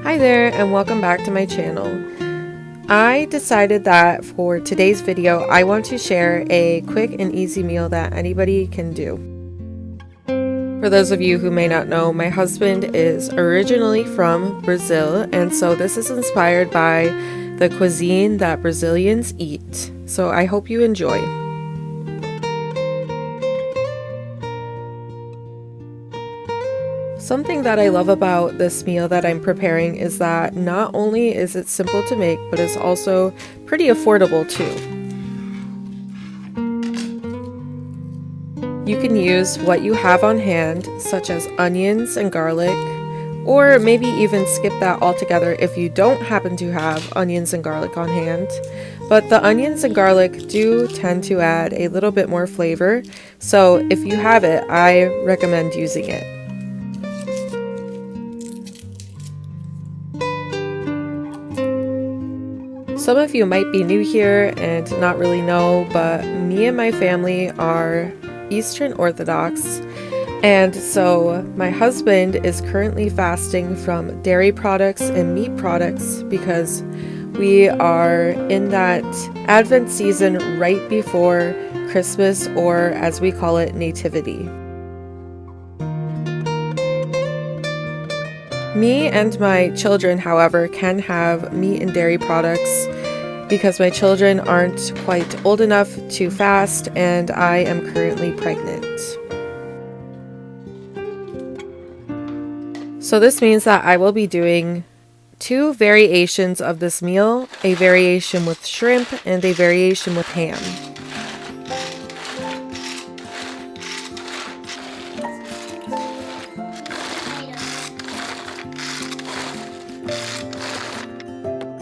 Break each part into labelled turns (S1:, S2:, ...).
S1: Hi there and welcome back to my channel. I decided that for today's video I want to share a quick and easy meal that anybody can do. For those of you who may not know, my husband is originally from Brazil, and so this is inspired by the cuisine that Brazilians eat. So I hope you enjoy. Something that I love about this meal that I'm preparing is that not only is it simple to make, but it's also pretty affordable too. You can use what you have on hand, such as onions and garlic, or maybe even skip that altogether if you don't happen to have onions and garlic on hand. But the onions and garlic do tend to add a little bit more flavor, so if you have it, I recommend using it. Some of you might be new here and not really know, but me and my family are Eastern Orthodox, and so my husband is currently fasting from dairy products and meat products because we are in that Advent season right before Christmas, or as we call it, Nativity. Me and my children, however, can have meat and dairy products because my children aren't quite old enough to fast and I am currently pregnant. So this means that I will be doing two variations of this meal, a variation with shrimp and a variation with ham.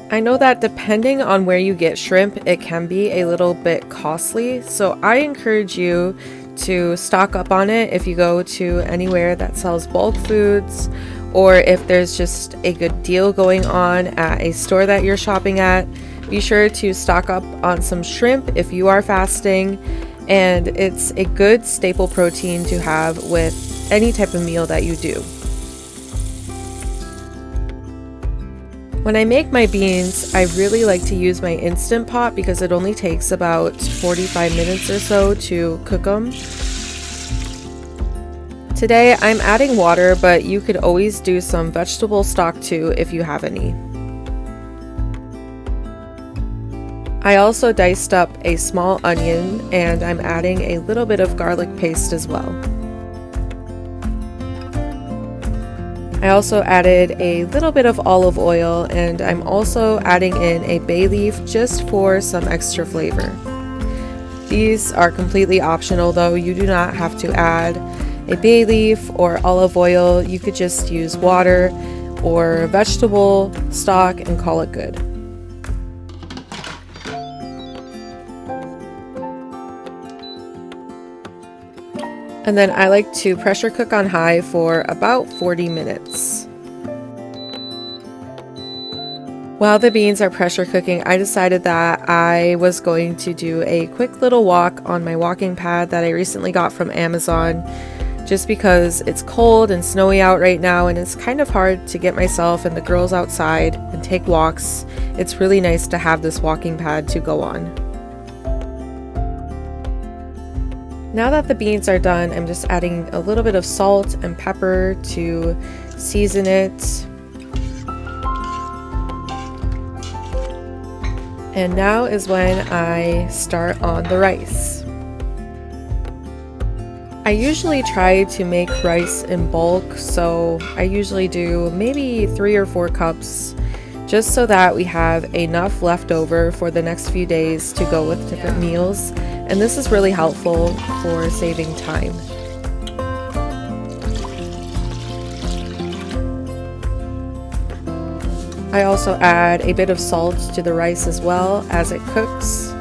S1: I know that depending on where you get shrimp, it can be a little bit costly, so I encourage you to stock up on it if you go to anywhere that sells bulk foods, or if there's just a good deal going on at a store that you're shopping at. Be sure to stock up on some shrimp if you are fasting, and it's a good staple protein to have with any type of meal that you do. When I make my beans, I really like to use my Instant Pot because it only takes about 45 minutes or so to cook them. Today I'm adding water, but you could always do some vegetable stock too if you have any. I also diced up a small onion and I'm adding a little bit of garlic paste as well. I also added a little bit of olive oil, and I'm also adding in a bay leaf just for some extra flavor. These are completely optional though. You do not have to add a bay leaf or olive oil. You could just use water or vegetable stock and call it good. And then I like to pressure cook on high for about 40 minutes. While the beans are pressure cooking, I decided that I was going to do a quick little walk on my walking pad that I recently got from Amazon, just because it's cold and snowy out right now and it's kind of hard to get myself and the girls outside and take walks. It's really nice to have this walking pad to go on. Now that the beans are done, I'm just adding a little bit of salt and pepper to season it. And now is when I start on the rice. I usually try to make rice in bulk, so I usually do maybe 3 or 4 cups, just so that we have enough left over for the next few days to go with different meals. And this is really helpful for saving time. I also add a bit of salt to the rice as well as it cooks.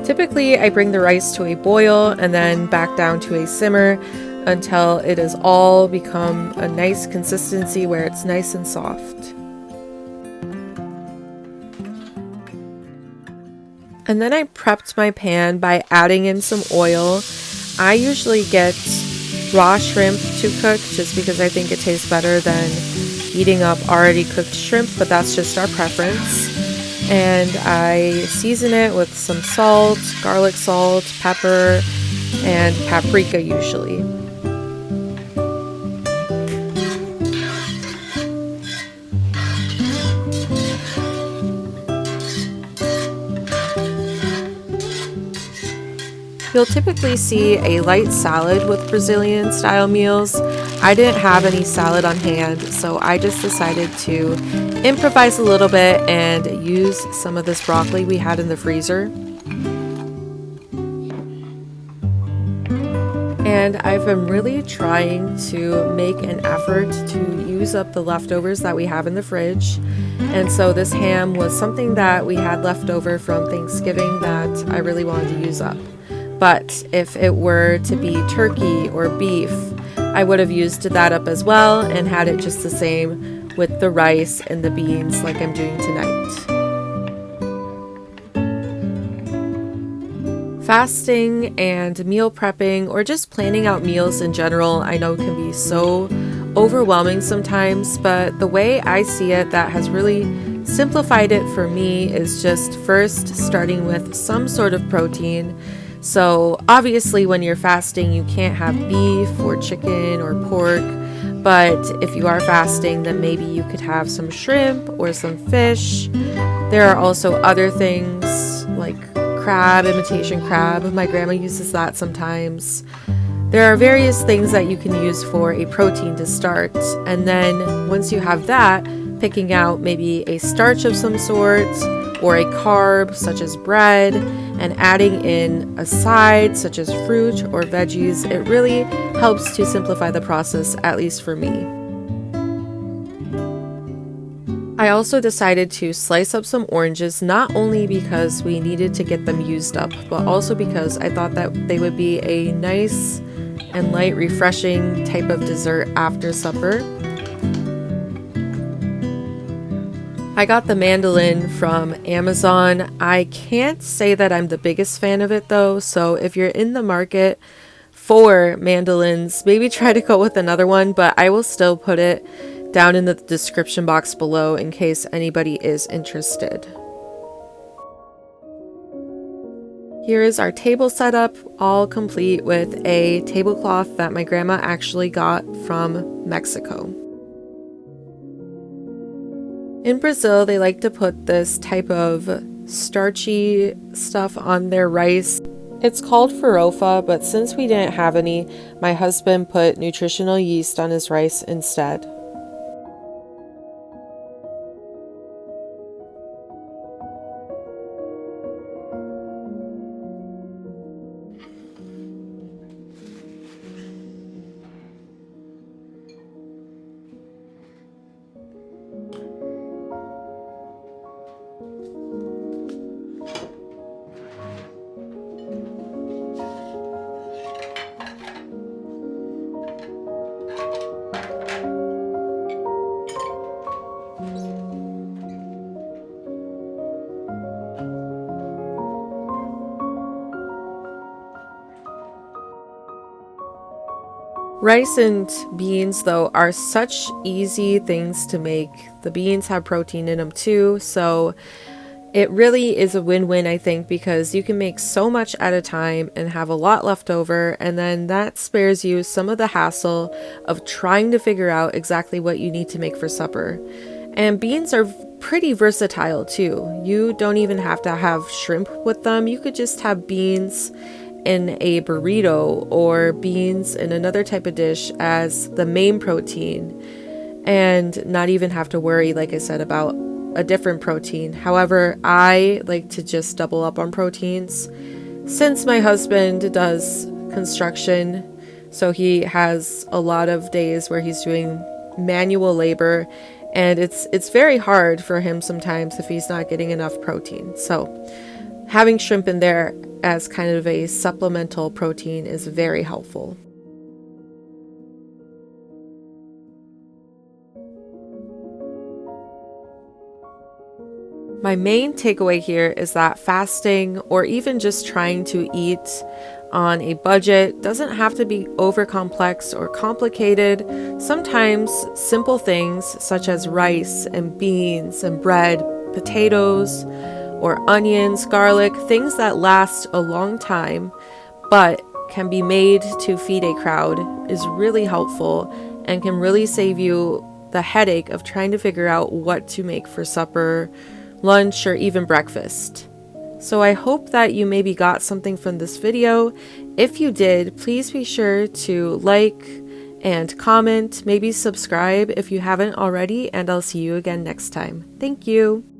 S1: Typically, I bring the rice to a boil and then back down to a simmer, until it has all become a nice consistency where it's nice and soft. And then I prepped my pan by adding in some oil. I usually get raw shrimp to cook just because I think it tastes better than heating up already cooked shrimp, but that's just our preference. And I season it with some salt, garlic salt, pepper, and paprika usually. You'll typically see a light salad with Brazilian style meals. I didn't have any salad on hand, so I just decided to improvise a little bit and use some of this broccoli we had in the freezer. And I've been really trying to make an effort to use up the leftovers that we have in the fridge. And so this ham was something that we had left over from Thanksgiving that I really wanted to use up. But if it were to be turkey or beef, I would have used that up as well and had it just the same with the rice and the beans like I'm doing tonight. Fasting and meal prepping, or just planning out meals in general, I know can be so overwhelming sometimes, but the way I see it that has really simplified it for me is just first starting with some sort of protein. So obviously when you're fasting, you can't have beef or chicken or pork, but if you are fasting, then maybe you could have some shrimp or some fish. There are also other things like crab, imitation crab. My grandma uses that sometimes. There are various things that you can use for a protein to start, and then once you have that, picking out maybe a starch of some sort or a carb such as bread and adding in a side such as fruit or veggies, it really helps to simplify the process, at least for me. I also decided to slice up some oranges, not only because we needed to get them used up, but also because I thought that they would be a nice and light, refreshing type of dessert after supper. I got the mandolin from Amazon. I can't say that I'm the biggest fan of it though, so if you're in the market for mandolins, maybe try to go with another one, but I will still put it down in the description box below in case anybody is interested. Here is our table setup, all complete with a tablecloth that my grandma actually got from Mexico. In Brazil, they like to put this type of starchy stuff on their rice. It's called farofa, but since we didn't have any, my husband put nutritional yeast on his rice instead. Rice and beans, though, are such easy things to make. The beans have protein in them too, so it really is a win-win, I think, because you can make so much at a time and have a lot left over, and then that spares you some of the hassle of trying to figure out exactly what you need to make for supper. And beans are pretty versatile too. You don't even have to have shrimp with them. You could just have beans in a burrito or beans in another type of dish as the main protein and not even have to worry, like I said, about a different protein. However, I like to just double up on proteins since my husband does construction, so he has a lot of days where he's doing manual labor, and it's very hard for him sometimes if he's not getting enough protein. So having shrimp in there as kind of a supplemental protein is very helpful. My main takeaway here is that fasting, or even just trying to eat on a budget, doesn't have to be over complex or complicated. Sometimes simple things such as rice and beans and bread, potatoes, or onions, garlic, things that last a long time but can be made to feed a crowd, is really helpful and can really save you the headache of trying to figure out what to make for supper, lunch, or even breakfast. So I hope that you maybe got something from this video. If you did, please be sure to like and comment, maybe subscribe if you haven't already, and I'll see you again next time. Thank you.